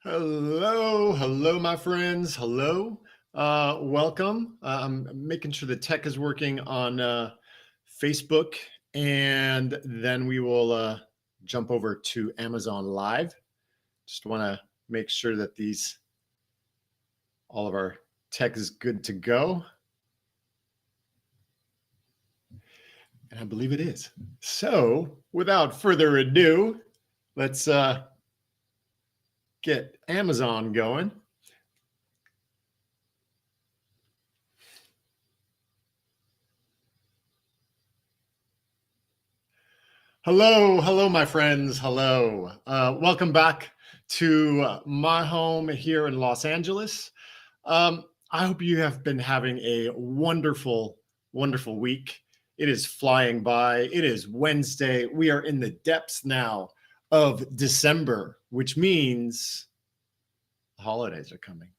Hello, my friends. Hello, welcome. I'm making sure the tech is working on Facebook, and then we will jump over to Amazon Live. Just want to make sure that all of our tech is good to go, and I believe it is. So, without further ado, let's get Amazon going. Hello, my friends. Hello. Welcome back to my home here in Los Angeles. I hope you have been having a wonderful, wonderful week. It is flying by. It is Wednesday. We are in the depths now of December, which means the holidays are coming.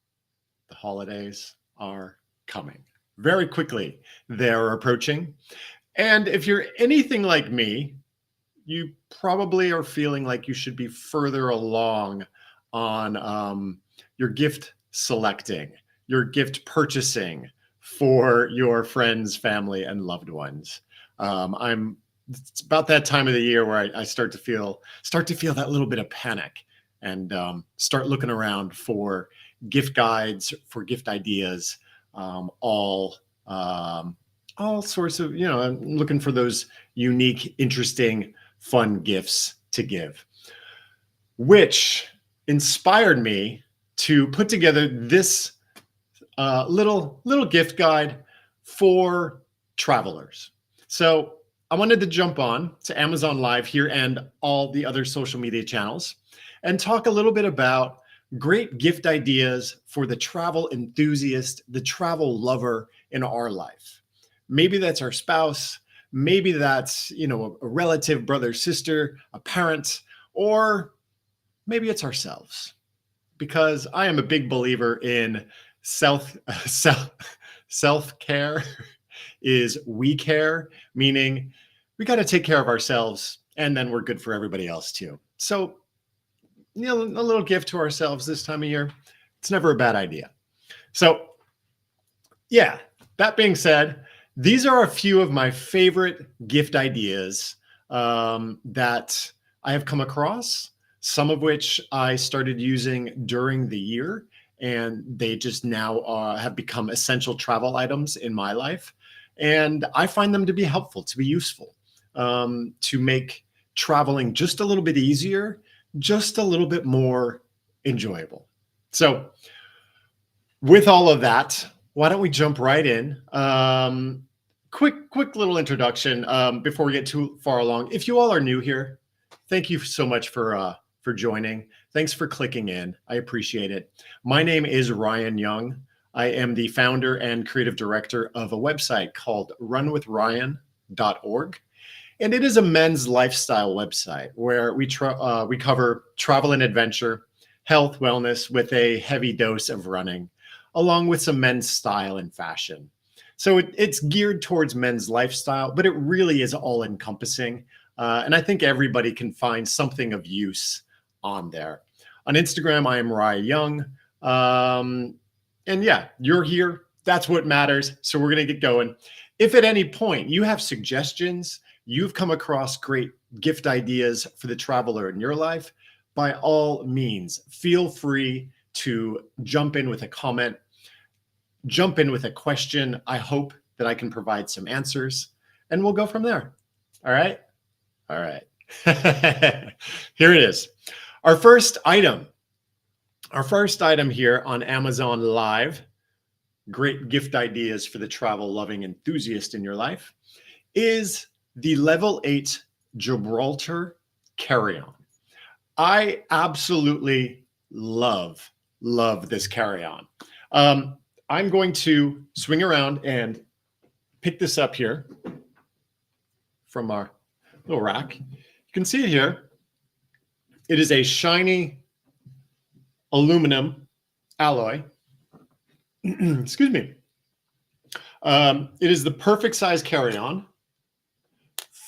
The holidays are coming very quickly. They're approaching. And if you're anything like me, you probably are feeling like you should be further along on your gift selecting, your gift purchasing for your friends, family, and loved ones. It's about that time of the year where I start to feel that little bit of panic and start looking around for gift guides, for gift ideas, all sorts of, I'm looking for those unique, interesting, fun gifts to give, which inspired me to put together this little gift guide for travelers. So I wanted to jump on to Amazon Live here and all the other social media channels and talk a little bit about great gift ideas for the travel enthusiast, the travel lover in our life. Maybe that's our spouse. Maybe that's, a relative, brother, sister, a parent, or maybe it's ourselves. Because I am a big believer in self-care is we care, meaning we got to take care of ourselves and then we're good for everybody else too. So, a little gift to ourselves this time of year, it's never a bad idea. So, yeah, that being said, these are a few of my favorite gift ideas that I have come across, some of which I started using during the year, and they just now have become essential travel items in my life. And I find them to be helpful, to be useful, to make traveling just a little bit easier, just a little bit more enjoyable. So with all of that, why don't we jump right in? Quick little introduction before we get too far along. If you all are new here, thank you so much for joining. Thanks for clicking in. I appreciate it. My name is ryyoung. I am the founder and creative director of a website called runwithryan.org. And it is a men's lifestyle website where we cover travel and adventure, health, wellness with a heavy dose of running, along with some men's style and fashion. So it's geared towards men's lifestyle, but it really is all encompassing. And I think everybody can find something of use on there. On Instagram, I am ryyoung. And yeah, you're here. That's what matters. So we're going to get going. If at any point you have suggestions, you've come across great gift ideas for the traveler in your life, by all means, feel free to jump in with a comment, jump in with a question. I hope that I can provide some answers, and we'll go from there. All right? All right. Here it is. Our first item here on Amazon Live, great gift ideas for the travel-loving enthusiast in your life, is the Level 8 Gibraltar carry-on. I absolutely love this carry-on. I'm going to swing around and pick this up here from our little rack. You can see it here. It is a shiny aluminum alloy. Excuse me. It is the perfect size carry-on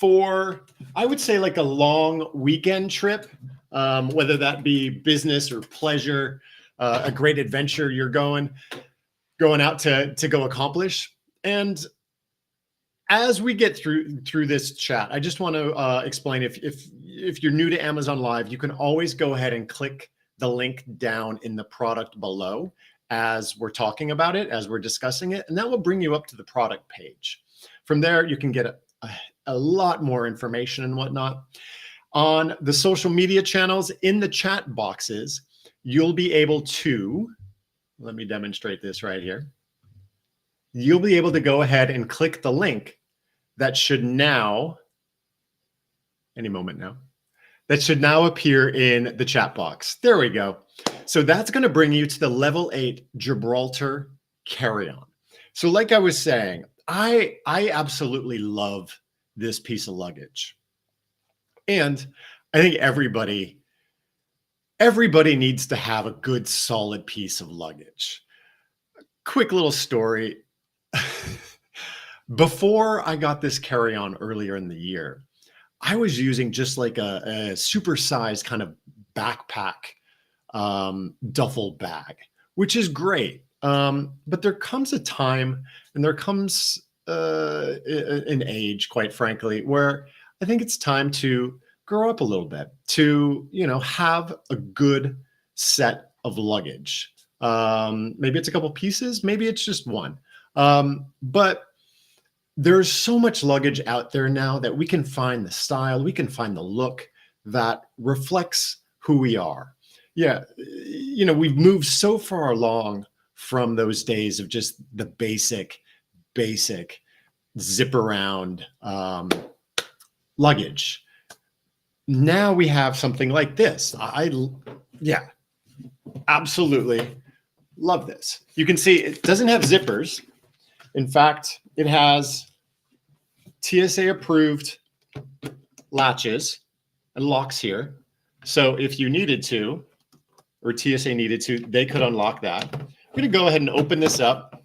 for, I would say, like a long weekend trip, whether that be business or pleasure, a great adventure you're going out to go accomplish. And as we get through this chat, I just want to explain, if you're new to Amazon Live, you can always go ahead and click the link down in the product below as we're talking about it, as we're discussing it, and that will bring you up to the product page. From there, you can get a lot more information and whatnot. On the social media channels, in the chat boxes, you'll be able to, let me demonstrate this right here. You'll be able to go ahead and click the link that should now, any moment now, that should now appear in the chat box. There we go. So that's going to bring you to the level 8 Gibraltar carry-on. So like I was saying, I absolutely love this piece of luggage. And I think everybody needs to have a good, solid piece of luggage. Quick little story. Before I got this carry-on earlier in the year, I was using just like a supersized kind of backpack duffel bag, which is great. But there comes a time, and there comes an age, quite frankly, where I think it's time to grow up a little bit, to, have a good set of luggage. Maybe it's a couple pieces, maybe it's just one. But there's so much luggage out there now that we can find the style, we can find the look that reflects who we are. Yeah, we've moved so far along from those days of just the basic zip around luggage. Now we have something like this. Yeah, absolutely love this. You can see it doesn't have zippers. In fact, it has TSA approved latches and locks here. So if you needed to, or TSA needed to, they could unlock that. I'm going to go ahead and open this up.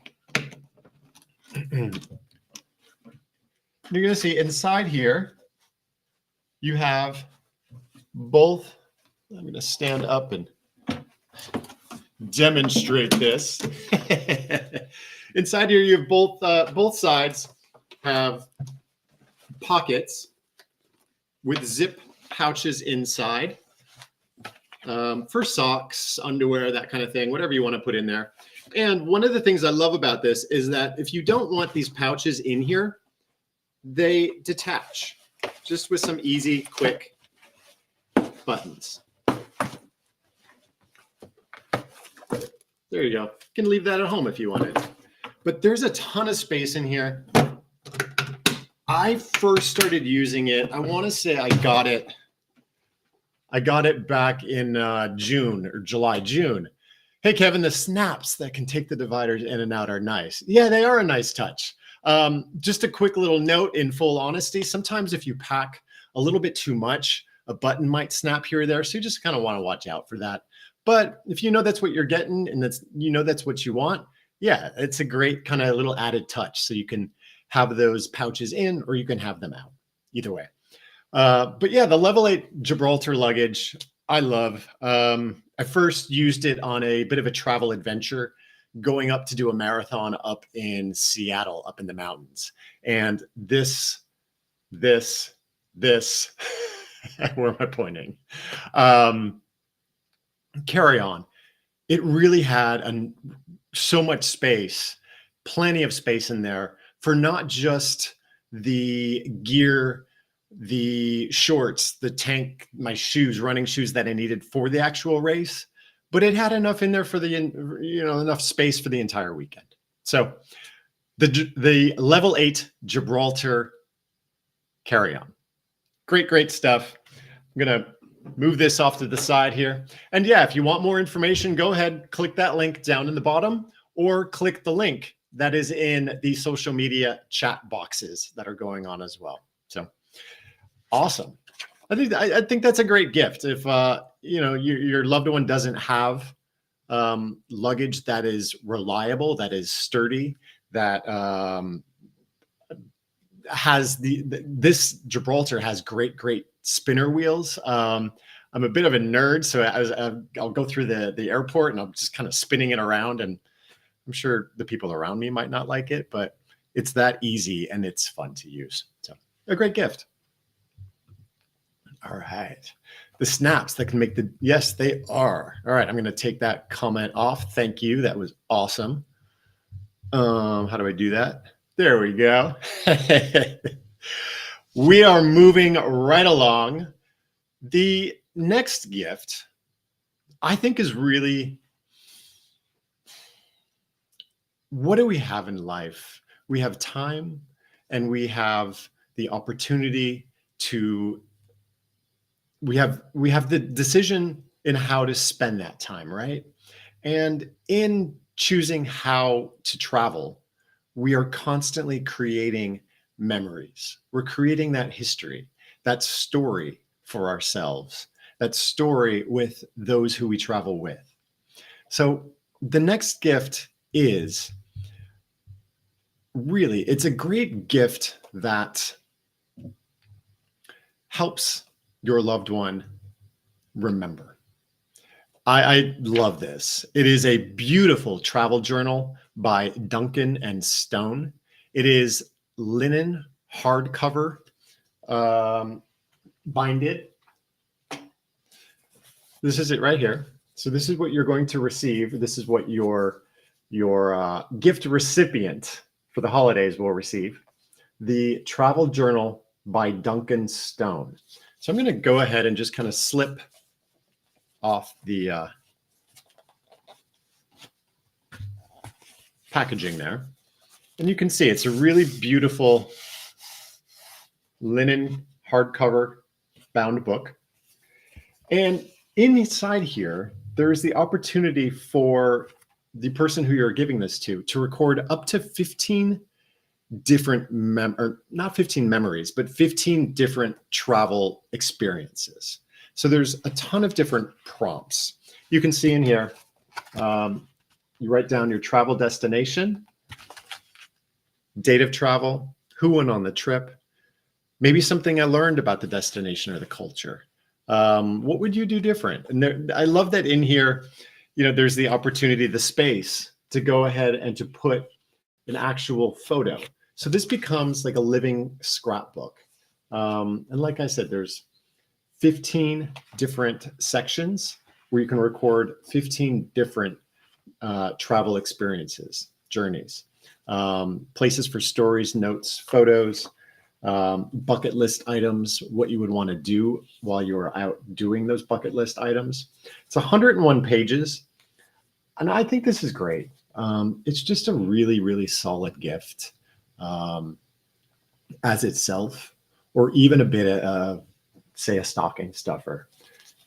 You're going to see inside here, you have both. I'm going to stand up and demonstrate this. Inside here, you have both sides have pockets with zip pouches inside for socks, underwear, that kind of thing, whatever you want to put in there. And one of the things I love about this is that if you don't want these pouches in here, they detach just with some easy, quick buttons. There you go. You can leave that at home if you wanted. But there's a ton of space in here. I first started using it, I want to say I got it back in June or July, June. Hey, Kevin, the snaps that can take the dividers in and out are nice. Yeah, they are a nice touch. Just a quick little note, in full honesty, sometimes if you pack a little bit too much, a button might snap here or there. So you just kind of want to watch out for that. But if you know that's what you're getting and that's what you want, yeah, it's a great kind of little added touch. So you can have those pouches in or you can have them out, either way. But yeah, the level 8 Gibraltar luggage, I love. I first used it on a bit of a travel adventure, going up to do a marathon up in Seattle, up in the mountains. And this, where am I pointing? Carry on. It really had so much space, plenty of space in there for not just the gear, the shorts, the tank, my shoes, running shoes that I needed for the actual race, but it had enough in there for enough space for the entire weekend. So the level 8 Gibraltar carry-on. Great stuff. I'm going to move this off to the side here. And yeah, if you want more information, go ahead, click that link down in the bottom, or click the link that is in the social media chat boxes that are going on as well. So awesome. I think that's a great gift. If your loved one doesn't have luggage that is reliable, that is sturdy, that has this Gibraltar has great spinner wheels. I'm a bit of a nerd, so I'll go through the airport and I'm just kind of spinning it around, and I'm sure the people around me might not like it, but it's that easy and it's fun to use. So a great gift. All right. The snaps that can make the, yes, they are. All right. I'm going to take that comment off. Thank you. That was awesome. How do I do that? There we go. We are moving right along. The next gift, I think, is really, what do we have in life? We have time and we have the opportunity to, we have the decision in how to spend that time, right? And in choosing how to travel, we are constantly creating memories. We're creating that history, that story for ourselves, that story with those who we travel with. So the next gift is really, it's a great gift that helps your loved one remember. I love this. It is a beautiful travel journal by Duncan and Stone. It is linen hardcover binded. This is it right here. So this is what you're going to receive. This is what your gift recipient for the holidays will receive. The travel journal by Duncan Stone. So I'm going to go ahead and just kind of slip off the packaging there. And you can see it's a really beautiful linen hardcover bound book. And inside here, there's the opportunity for the person who you're giving this to record up to 15 different, or not 15 memories, but 15 different travel experiences. So there's a ton of different prompts. You can see in here, you write down your travel destination, date of travel, who went on the trip, maybe something I learned about the destination or the culture. What would you do different? And there, I love that in here, you know, there's the opportunity, the space to go ahead and to put an actual photo. So this becomes like a living scrapbook. And like I said, there's 15 different sections where you can record 15 different travel experiences, journeys, places for stories, notes, photos, bucket list items, what you would want to do while you're out doing those bucket list items. It's 101 pages. And I think this is great. It's just a really solid gift as itself, or even a bit of, say, a stocking stuffer.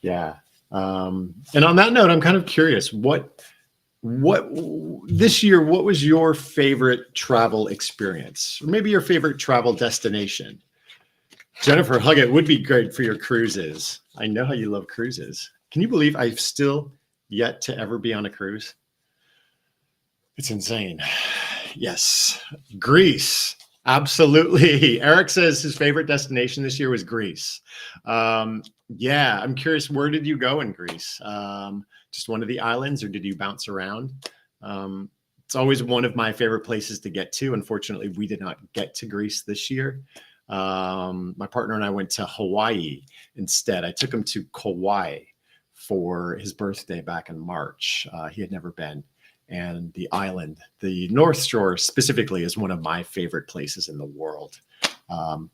Yeah. And on that note, I'm kind of curious, what this year, what was your favorite travel experience? Or maybe your favorite travel destination? Jennifer Huggett would be great for your cruises. I know how you love cruises. Can you believe I've still yet to ever be on a cruise? It's insane. Yes. Greece. Absolutely. Eric says his favorite destination this year was Greece. Yeah, I'm curious, where did you go in Greece? Just one of the islands, or did you bounce around? It's always one of my favorite places to get to. Unfortunately, we did not get to Greece this year. My partner and I went to Hawaii instead. I took him to Kauai for his birthday back in March. He had never been. And the island, the North Shore specifically, is one of my favorite places in the world.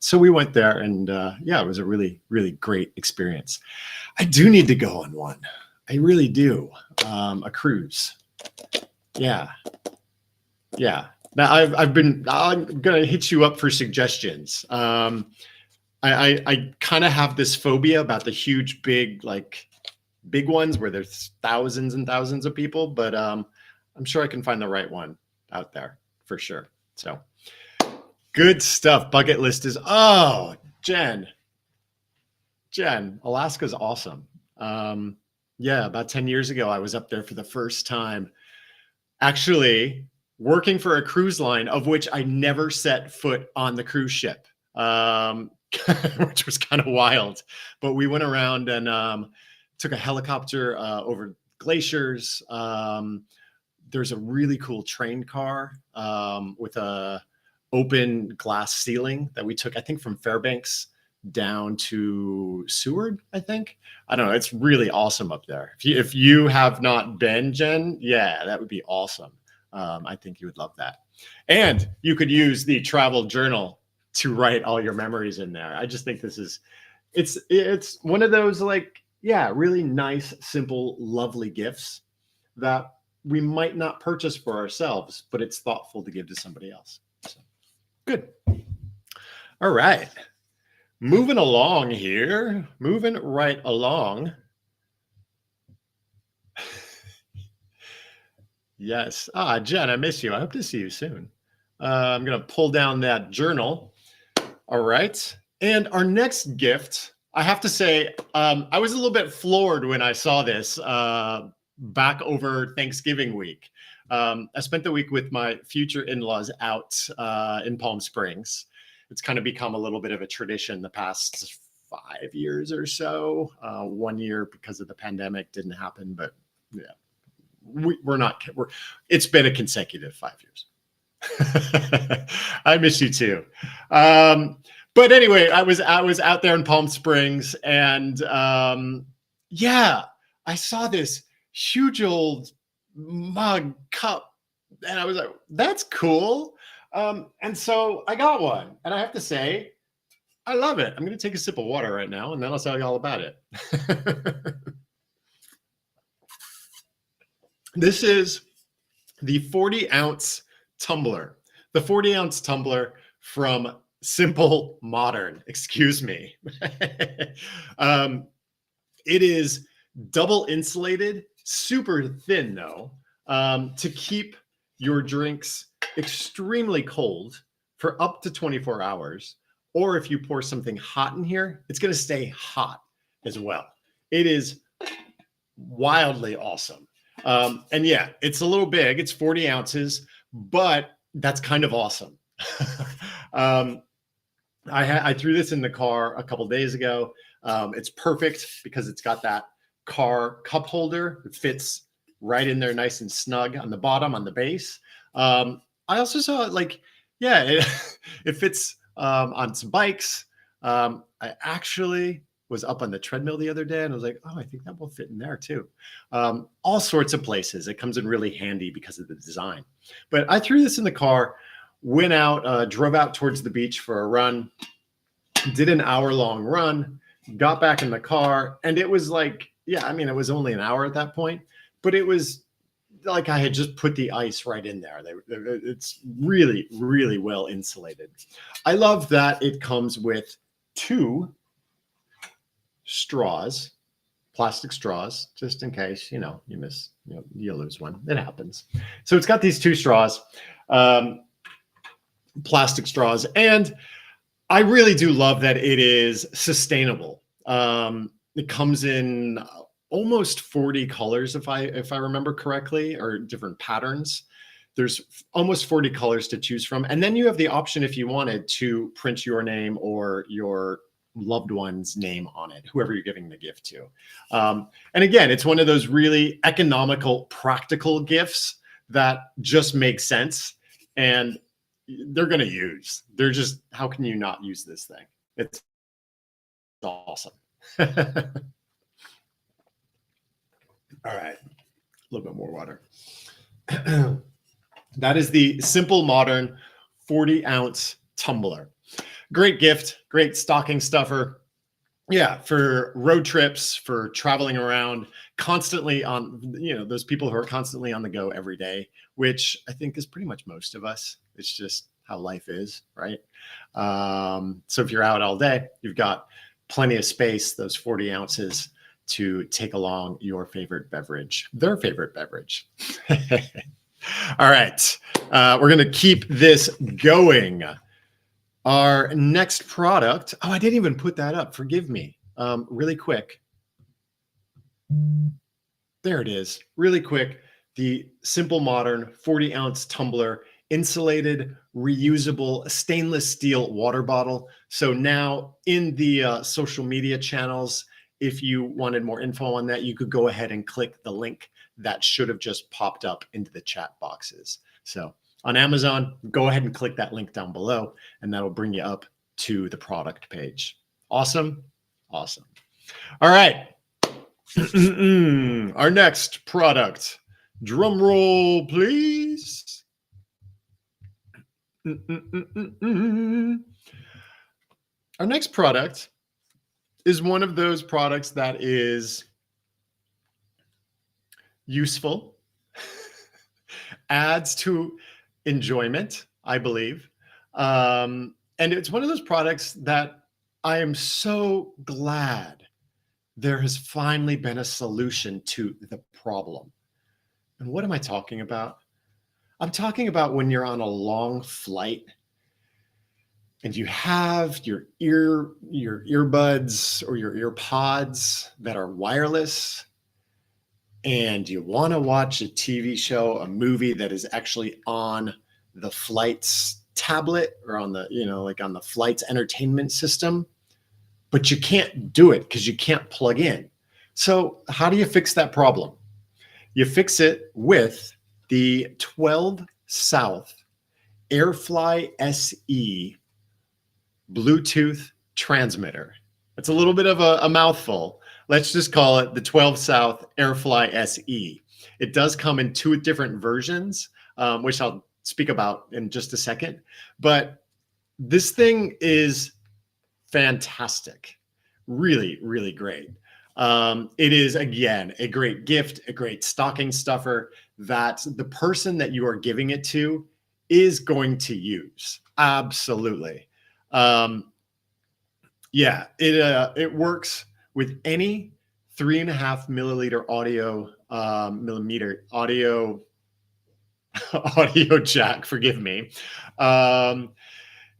So we went there, and yeah, it was a really great experience. I do need to go on one. I really do. A cruise. Yeah. Now I'm going to hit you up for suggestions. I kind of have this phobia about the huge, big ones where there's thousands and thousands of people, but I'm sure I can find the right one out there for sure. So good stuff. Bucket list is, oh, Jen, Alaska's awesome. Yeah, about 10 years ago, I was up there for the first time. Actually, working for a cruise line of which I never set foot on the cruise ship, which was kind of wild. But we went around and took a helicopter over glaciers. There's a really cool train car with a open glass ceiling that we took, I think, from Fairbanks down to Seward, I think. I don't know. It's really awesome up there. If you have not been, Jen, yeah, that would be awesome. I think you would love that. And you could use the travel journal to write all your memories in there. I just think this is, it's one of those, like, yeah, really nice, simple, lovely gifts that we might not purchase for ourselves, but it's thoughtful to give to somebody else. So, good. All right. Moving along here, moving right along. Yes. Jen, I miss you. I hope to see you soon. I'm going to pull down that journal. All right. And our next gift, I have to say, I was a little bit floored when I saw this back over Thanksgiving week. I spent the week with my future in-laws out in Palm Springs. It's kind of become a little bit of a tradition the past 5 years or so. 1 year because of the pandemic didn't happen, but yeah, it's been a consecutive 5 years. I miss you too. But anyway, I was out there in Palm Springs, and yeah, I saw this huge old mug cup, and I was like, that's cool. And so I got one, and I have to say, I love it. I'm going to take a sip of water right now, and then I'll tell you all about it. This is the 40-ounce tumbler. The 40-ounce tumbler from Simple Modern. Excuse me. It is double insulated, super thin though, to keep your drinks extremely cold for up to 24 hours. Or if you pour something hot in here, it's going to stay hot as well. It is wildly awesome. And yeah, it's a little big. It's 40 ounces, but that's kind of awesome. I threw this in the car a couple days ago. It's perfect because it's got that car cup holder. It fits right in there nice and snug on the bottom, on the base. I also saw it like, yeah, it fits on some bikes. I actually was up on the treadmill the other day and I was like, oh, I think that will fit in there too. All sorts of places. It comes in really handy because of the design. But I threw this in the car, went out, drove out towards the beach for a run, did an hour-long run, got back in the car, and it was like, yeah, I mean, it was only an hour at that point, but it was like I had just put the ice right in there. It's really, really well insulated. I love that it comes with 2 straws, plastic straws, just in case, you lose one. It happens. So it's got these 2 straws, plastic straws, and I really do love that it is sustainable. It comes in almost 40 colors, if I remember correctly, or different patterns. There's almost 40 colors to choose from. And then you have the option, if you wanted, to print your name or your loved one's name on it, whoever you're giving the gift to. And again, it's one of those really economical, practical gifts that just make sense. And they're going to use. They're just, how can you not use this thing? It's awesome. All right, a little bit more water. That is the Simple Modern 40-ounce tumbler. Great gift, great stocking stuffer. Yeah, for road trips, for traveling around, constantly on, those people who are constantly on the go every day, which I think is pretty much most of us. It's just how life is, right? So if you're out all day, you've got plenty of space, those 40 ounces, to take along your favorite beverage, their favorite beverage. All right, we're going to keep this going. Our next product, oh, I didn't even put that up. Forgive me. Really quick. There it is. Really quick. the simple modern 40-ounce tumbler, insulated, reusable stainless steel water bottle. So now in the social media channels, if you wanted more info on that, you could go ahead and click the link that should have just popped up into the chat boxes. So on Amazon, go ahead and click that link down below, and that'll bring you up to the product page. Awesome. Awesome. All right. Our next product. Drum roll, please. Our next product is one of those products that is useful, adds to enjoyment, I believe. And it's one of those products that I am so glad there has finally been a solution to the problem. And what am I talking about? I'm talking about when you're on a long flight and you have your earbuds or your ear pods that are wireless, and you want to watch a TV show, a movie that is actually on the flight's tablet or on the, like on the flight's entertainment system, but you can't do it because you can't plug in. So how do you fix that problem? You fix it with the 12 South AirFly SE Bluetooth transmitter. It's a little bit of a mouthful. Let's just call it the 12 South AirFly SE. It does come in 2 different versions, which I'll speak about in just a second. But this thing is fantastic. Really, really great. It is, again, a great gift, a great stocking stuffer that the person that you are giving it to is going to use. Absolutely. Yeah, it works with any 3.5 milliliter audio jack, forgive me.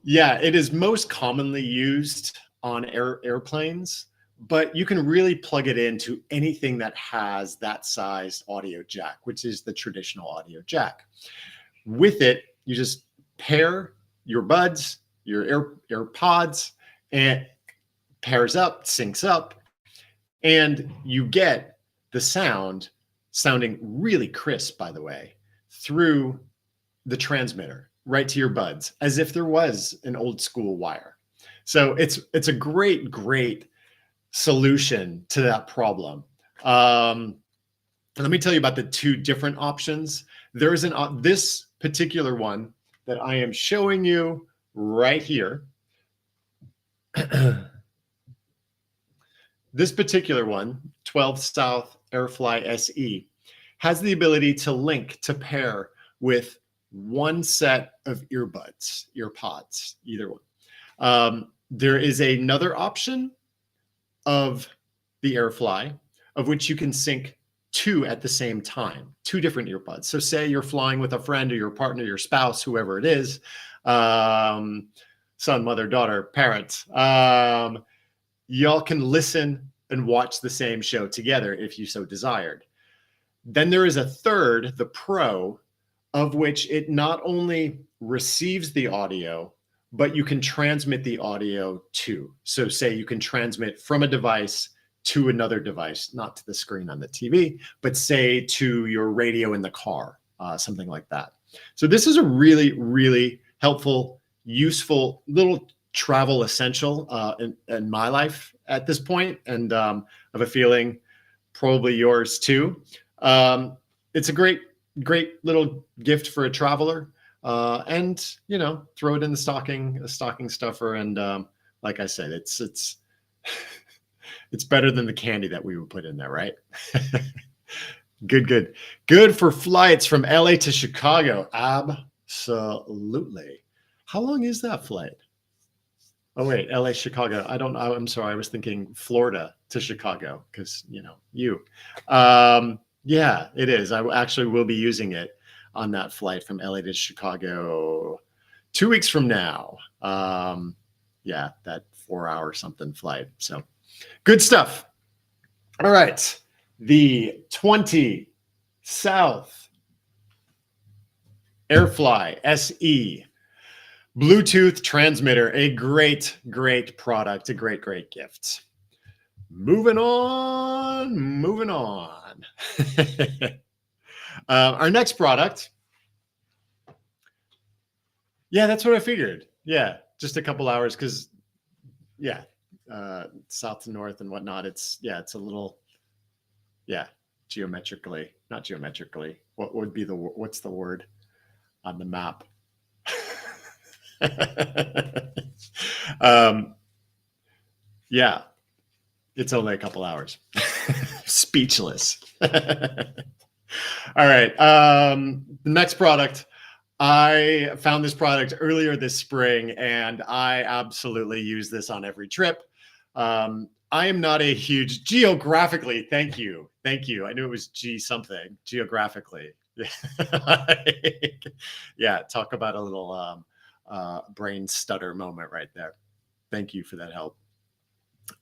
Yeah, it is most commonly used on airplanes, but you can really plug it into anything that has that size audio jack, which is the traditional audio jack. With it, you just pair your buds, your AirPods, and pairs up, syncs up, and you get the sound sounding really crisp, by the way, through the transmitter right to your buds, as if there was an old school wire. So it's a great, great solution to that problem. Let me tell you about the 2 different options. There's this particular one that I am showing you right here. This particular one, 12 South AirFly SE, has the ability to pair with one set of earbuds, earpods, either one. There is another option of the AirFly, of which you can sync 2 at the same time, 2 different earbuds. So say you're flying with a friend or your partner, your spouse, whoever it is, son, mother, daughter, parent, y'all can listen and watch the same show together if you so desired. Then there is a third, the Pro, of which it not only receives the audio, but you can transmit the audio too. So say you can transmit from a device to another device, not to the screen on the TV, but say to your radio in the car, something like that. So this is a really, really helpful, useful little travel essential in my life at this point, and I have a feeling probably yours too. It's a great little gift for a traveler, and throw it in the stocking stuffer. And like I said, it's it's better than the candy that we would put in there, right? Good for flights from LA to Chicago. Absolutely. How long is that flight? Oh wait, LA, Chicago. I don't know. I'm sorry. I was thinking Florida to Chicago because you. Yeah, it is. I actually will be using it on that flight from LA to Chicago 2 weeks from now. Yeah, that 4-hour something flight. So good stuff. All right. The 20 South Airfly SE. Bluetooth transmitter, a great, great product, a great, great gift. Moving on, moving on. Our next product. Yeah, that's what I figured. Yeah, just a couple hours because, yeah, south to north and whatnot. It's a little, geometrically, not geometrically. What would be what's the word on the map? Yeah, it's only a couple hours. Speechless. All right. The next product. I found this product earlier this spring, and I absolutely use this on every trip. I am not a huge geographically. Thank you. Thank you. I knew it was G something geographically. Yeah. Talk about a little brain stutter moment right there. Thank you for that help.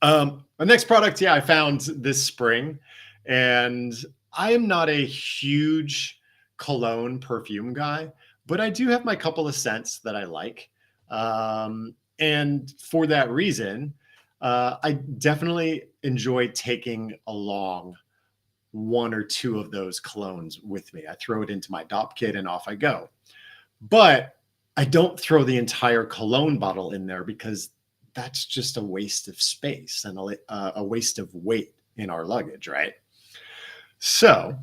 The next product, I found this spring, and I am not a huge cologne perfume guy, but I do have my couple of scents that I like. And for that reason, I definitely enjoy taking along one or two of those colognes with me. I throw it into my DOP kit and off I go. But I don't throw the entire cologne bottle in there because that's just a waste of space and a waste of weight in our luggage, right? So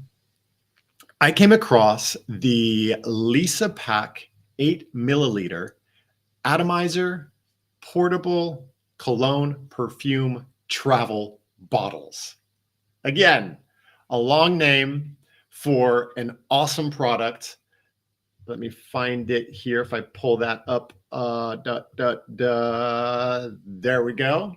I came across the Lisa Pack 8 milliliter atomizer portable cologne perfume travel bottles. Again, a long name for an awesome product. Let me find it here. If I pull that up, there we go.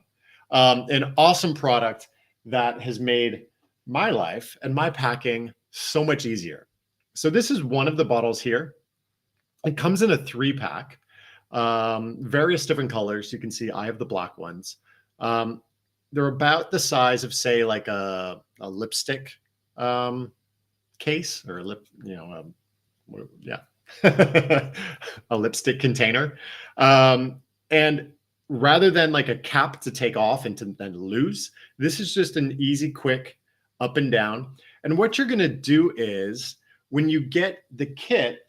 An awesome product that has made my life and my packing so much easier. So this is one of the bottles here. It comes in a 3-pack, various different colors. You can see I have the black ones. They're about the size of, say, like a lipstick case or a lipstick container. And rather than like a cap to take off and to then lose, this is just an easy, quick up and down. And what you're going to do is when you get the kit,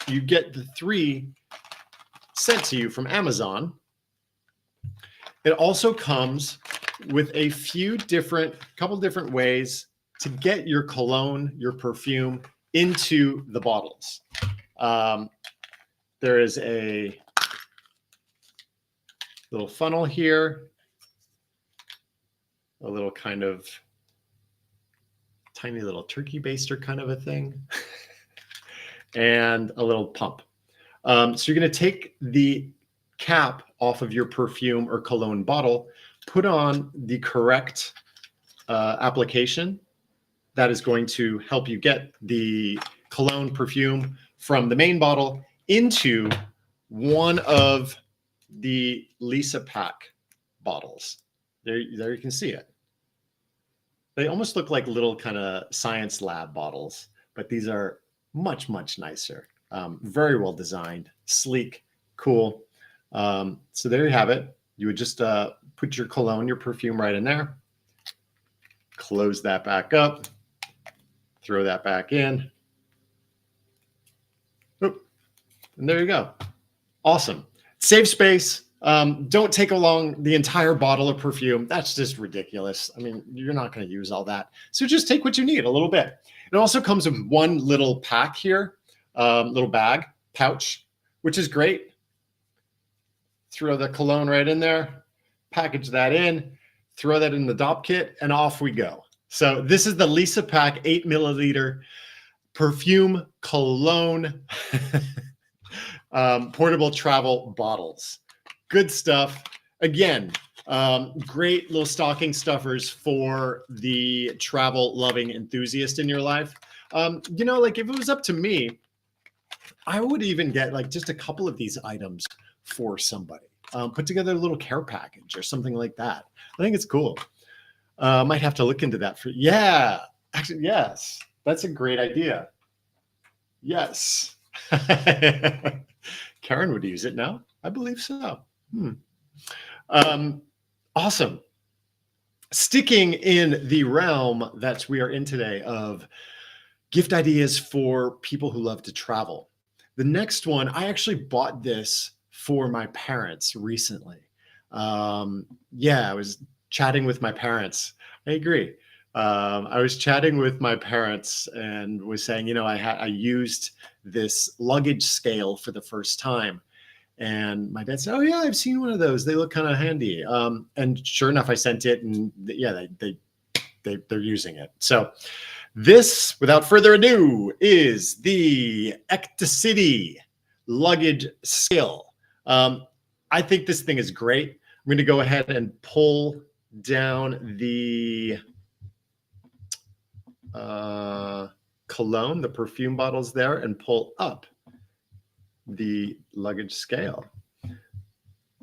you get the 3 sent to you from Amazon. It also comes with a couple different ways to get your cologne, your perfume into the bottles. There is a little funnel here, a little kind of tiny little turkey baster kind of a thing, and a little pump. So you're going to take the cap off of your perfume or cologne bottle, put on the correct application that is going to help you get the cologne perfume from the main bottle into one of the Lisa Pack bottles. There you can see it. They almost look like little kind of science lab bottles, but these are much, much nicer. Very well designed, sleek, cool. So there you have it. You would just put your cologne, your perfume right in there. Close that back up. Throw that back in. Oop. And there you go. Awesome. Save space. Don't take along the entire bottle of perfume. That's just ridiculous. I mean, you're not going to use all that. So just take what you need, a little bit. It also comes with one little pack here, little bag, pouch, which is great. Throw the cologne right in there, package that in, throw that in the DOP kit, and off we go. So this is the Lisa Pack 8 milliliter perfume cologne portable travel bottles. Good stuff. Again, great little stocking stuffers for the travel loving enthusiast in your life. Like if it was up to me, I would even get like just a couple of these items for somebody. Put together a little care package or something like that. I think it's cool. Might have to look into that actually, yes, that's a great idea. Yes. Karen would use it now. I believe so. Um, awesome. Sticking in the realm that we are in today of gift ideas for people who love to travel. The next one, I actually bought this for my parents recently. Yeah, I was chatting with my parents. I agree. I was chatting with my parents and was saying, you know, I used this luggage scale for the first time. And my dad said, "Oh yeah, I've seen one of those. They look kind of handy." And sure enough, I sent it, and yeah, they're using it. So this, without further ado, is the Ectacity luggage scale. I think this thing is great. I'm going to go ahead and pull down the cologne, the perfume bottles there, and pull up the luggage scale.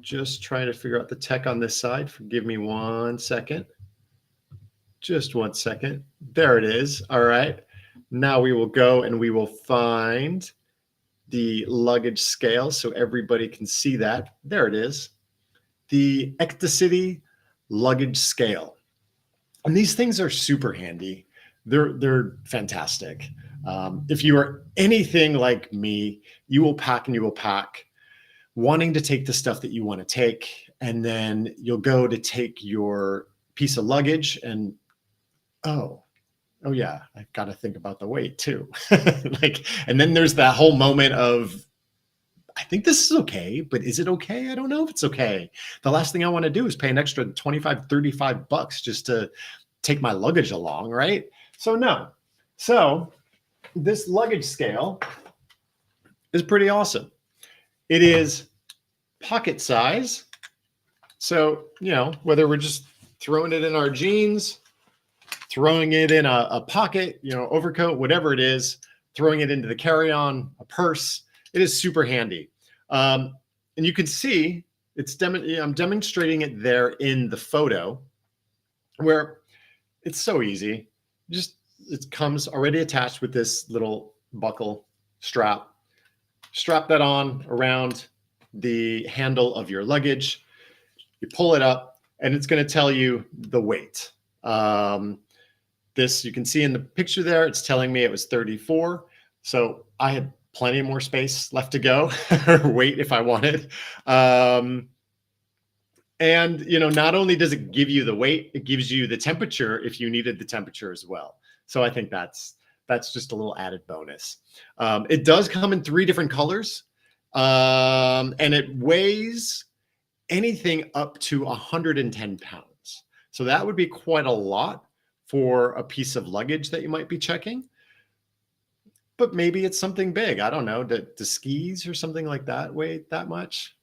Just trying to figure out the tech on this side. Forgive me 1 second. Just 1 second. There it is. All right. Now we will go and we will find the luggage scale so everybody can see that. There it is. The Ectacity luggage scale. And these things are super handy. They're fantastic. If you are anything like me, you will pack and you will pack, wanting to take the stuff that you want to take, and then you'll go to take your piece of luggage and oh yeah, I've got to think about the weight too. And then there's that whole moment of, I think this is okay, but is it okay? I don't know if it's okay. The last thing I want to do is pay an extra 25, 35 bucks just to take my luggage along, right? So no. So this luggage scale is pretty awesome. It is pocket size. So, you know, whether we're just throwing it in our jeans, throwing it in a pocket, you know, overcoat, whatever it is, throwing it into the carry-on, a purse, it is super handy. And you can see I'm demonstrating it there in the photo where it's so easy. It comes already attached with this little buckle strap. Strap that on around the handle of your luggage. You pull it up and it's going to tell you the weight. This, you can see in the picture there, it's telling me it was 34. So I had plenty more space left to go or weight if I wanted. And, you know, not only does it give you the weight, it gives you the temperature if you needed the temperature as well. So I think that's just a little added bonus. It does come in 3 different colors, and it weighs anything up to 110 pounds. So that would be quite a lot for a piece of luggage that you might be checking. But maybe it's something big. I don't know. Do skis or something like that weigh that much?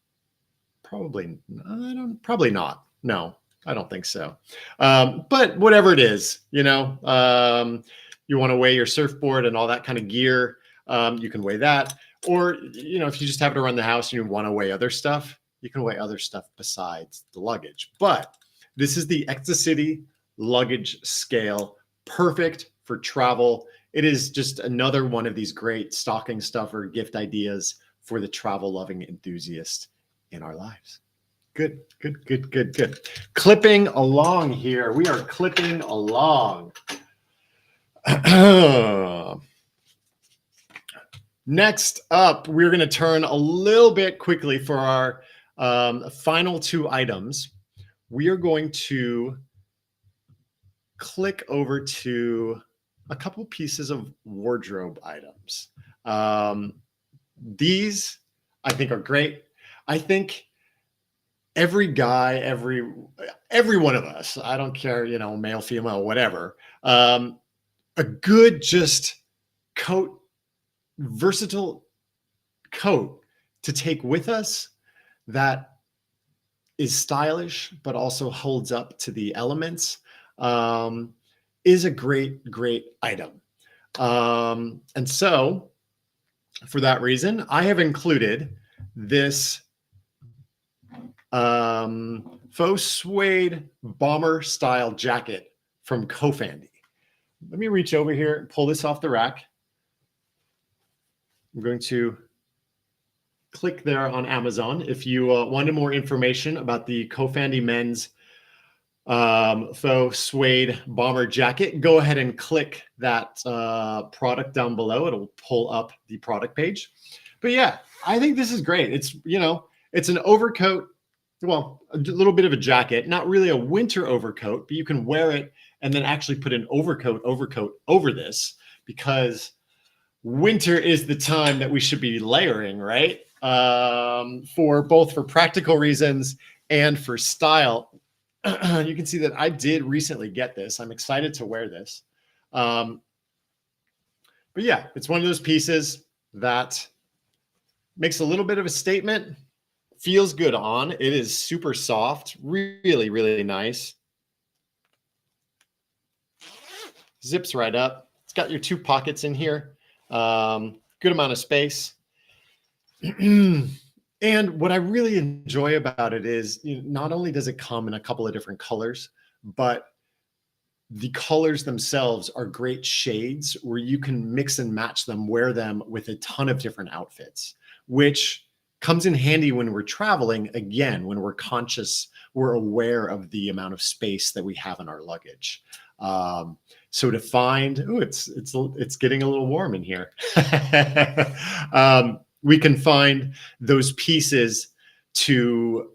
Probably not. No, I don't think so. But whatever it is, you know, you want to weigh your surfboard and all that kind of gear, you can weigh that. Or, you know, if you just have it around the house and you want to weigh other stuff, you can weigh other stuff besides the luggage. But this is the Ectacity luggage scale, perfect for travel. It is just another one of these great stocking stuffer gift ideas for the travel loving enthusiast in our lives. Good. Clipping along here. We are clipping along. Next up, we're going to turn a little bit quickly for our final 2 items. We are going to click over to a couple pieces of wardrobe items. These I think are great. I think every guy, every one of us, I don't care, you know, male, female, whatever, a good just coat, versatile coat to take with us that is stylish, but also holds up to the elements, is a great item. And so for that reason, I have included this faux suede bomber style jacket from Kofandi. Let me reach over here and pull this off the rack. I'm going to click there on Amazon. If you wanted more information about the Kofandy men's faux suede bomber jacket, go ahead and click that product down below. It'll pull up the product page. But yeah, I think this is great. It's, you know, it's an overcoat, well, a little bit of a jacket, not really a winter overcoat, but you can wear it and then actually put an overcoat over this, because winter is the time that we should be layering, right? For both for practical reasons and for style. You can see that I did recently get this. I'm excited to wear this. But yeah, it's one of those pieces that makes a little bit of a statement, feels good on. It is super soft, really, really nice. Zips right up. It's got your 2 pockets in here. Good amount of space. And what I really enjoy about it is, you know, not only does it come in a couple of different colors, but the colors themselves are great shades where you can mix and match them, wear them with a ton of different outfits, which comes in handy when we're traveling. Again, when we're conscious, we're aware of the amount of space that we have in our luggage. So to find, ooh, it's getting a little warm in here. We can find those pieces to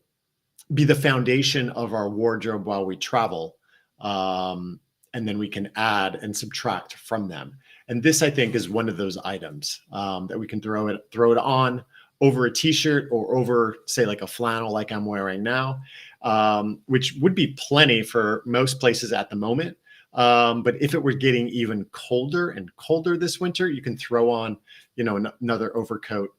be the foundation of our wardrobe while we travel. And then we can add and subtract from them. And this, I think, is one of those items that we can throw it on over a t-shirt or over, say, like a flannel like I'm wearing now, which would be plenty for most places at the moment. But if it were getting even colder and colder this winter, you can throw on, you know, another overcoat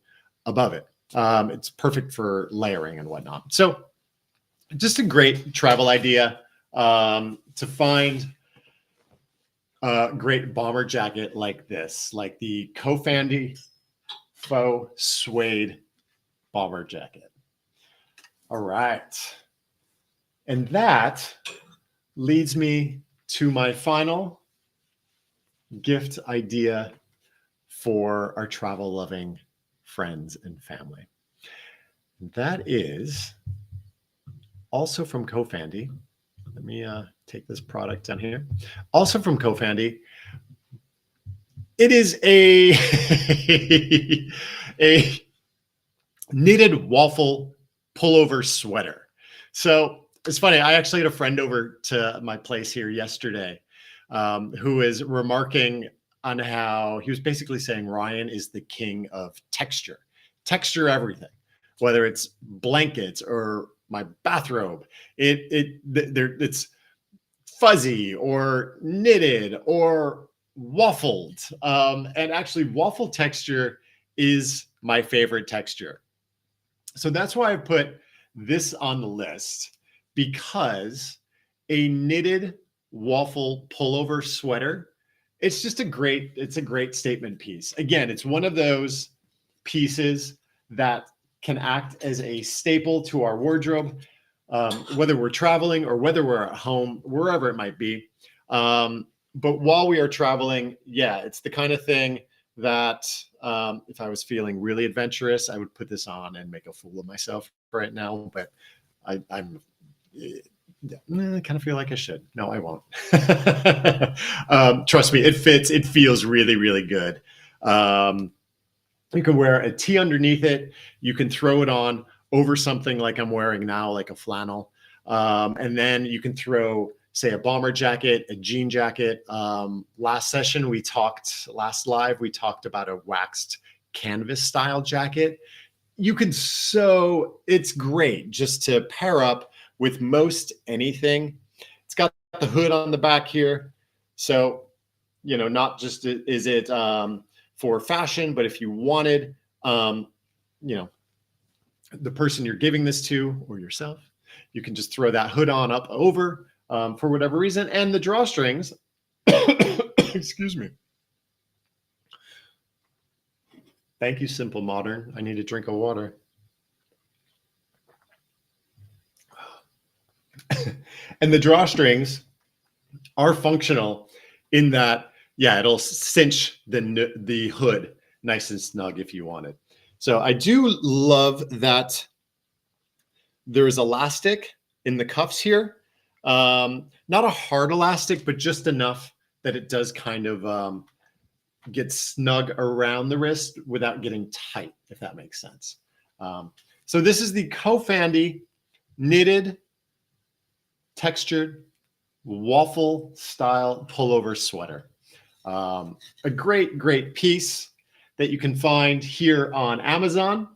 above it. It's perfect for layering and whatnot. So just a great travel idea to find a great bomber jacket like this, like the Kofandy faux suede bomber jacket. All right. And that leads me to my final gift idea for our travel loving friends and family. That is also from Kofandy. Let me take this product down here. Also from Kofandy. It is a a knitted waffle pullover sweater. So it's funny. I actually had a friend over to my place here yesterday who is remarking on how he was basically saying Ryan is the king of texture everything, whether it's blankets or my bathrobe. It's fuzzy or knitted or waffled. And actually, waffle texture is my favorite texture. So that's why I put this on the list, because a knitted waffle pullover sweater, it's just a great statement piece. Again, it's one of those pieces that can act as a staple to our wardrobe, whether we're traveling or whether we're at home, wherever it might be. But while we are traveling, yeah, it's the kind of thing that if I was feeling really adventurous, I would put this on and make a fool of myself right now. But I kind of feel like I should. No, I won't. Trust me, it fits. It feels really, really good. You can wear a tee underneath it. You can throw it on over something like I'm wearing now, like a flannel. And then you can throw, say, a bomber jacket, a jean jacket. Last live, we talked about a waxed canvas style jacket. You can sew, it's great just to pair up with most anything. It's got the hood on the back here. So, you know, not just is it for fashion, but if you wanted, you know, the person you're giving this to or yourself, you can just throw that hood on up over for whatever reason. And the drawstrings, excuse me. Thank you, Simple Modern. I need a drink of water. And the drawstrings are functional in that, yeah, it'll cinch the hood nice and snug if you want it. So I do love that there is elastic in the cuffs here. Not a hard elastic, but just enough that it does kind of get snug around the wrist without getting tight, if that makes sense. So this is the Kofandi knitted, textured, waffle style pullover sweater. A great, great piece that you can find here on Amazon.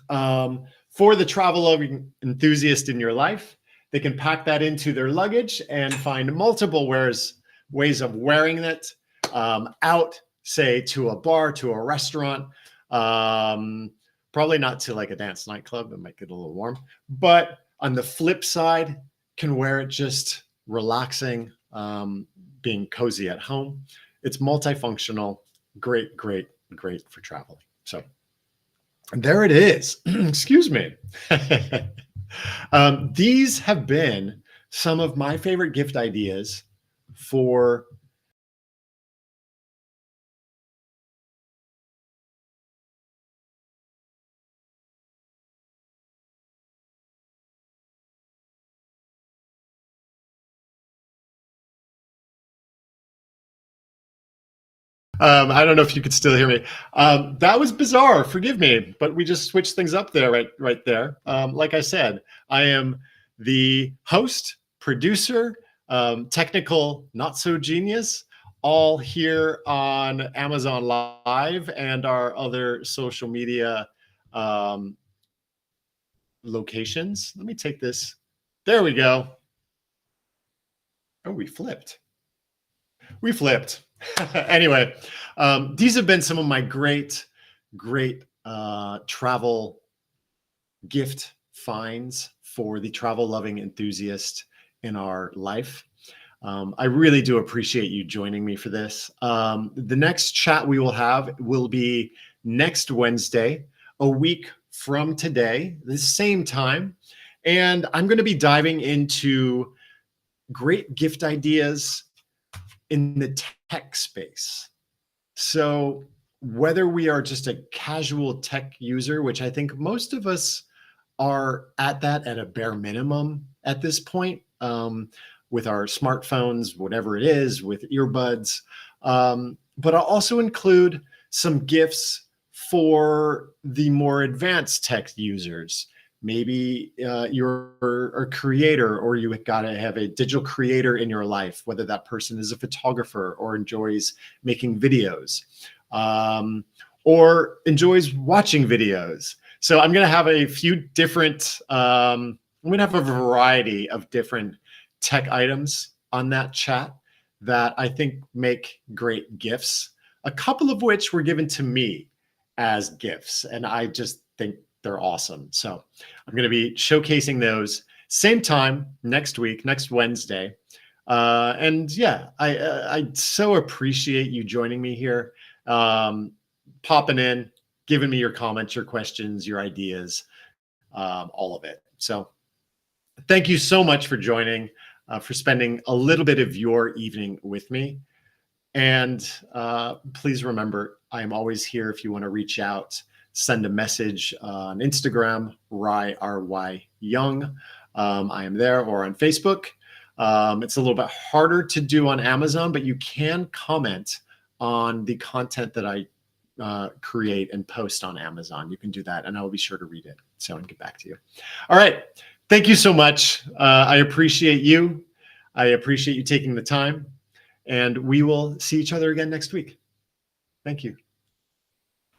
For the travel loving enthusiast in your life, they can pack that into their luggage and find multiple ways of wearing it out, say, to a bar, to a restaurant, probably not to like a dance nightclub. It might get a little warm, but on the flip side, can wear it just relaxing, being cozy at home. It's multifunctional, great, great, great for traveling. So there it is. Excuse me. These have been some of my favorite gift ideas for I don't know if you could still hear me. That was bizarre. Forgive me, but we just switched things up there, right there. Like I said, I am the host, producer, technical not so genius, all here on Amazon Live and our other social media locations. Let me take this. There we go. Oh, we flipped. We flipped. Anyway, these have been some of my great, great travel gift finds for the travel loving enthusiast in our life. I really do appreciate you joining me for this. The next chat we will have will be next Wednesday, a week from today, the same time. And I'm going to be diving into great gift ideas in the tech space. So whether we are just a casual tech user, which I think most of us are at a bare minimum at this point, with our smartphones, whatever it is, with earbuds, but I'll also include some gifts for the more advanced tech users. Maybe you're a creator, or you got to have a digital creator in your life, whether that person is a photographer or enjoys making videos, or enjoys watching videos. So I'm going to have a few different, I'm going to have a variety of different tech items on that chat that I think make great gifts, a couple of which were given to me as gifts. And I just think they're awesome. So I'm going to be showcasing those same time next week, next Wednesday. And yeah, I so appreciate you joining me here, popping in, giving me your comments, your questions, your ideas, all of it. So thank you so much for joining, for spending a little bit of your evening with me. And please remember, I am always here if you want to reach out. Send a message on Instagram, ryyoung. I am there, or on Facebook. It's a little bit harder to do on Amazon, but you can comment on the content that I create and post on Amazon. You can do that, and I will be sure to read it. So and get back to you. All right. Thank you so much. I appreciate you. I appreciate you taking the time, and we will see each other again next week. Thank you.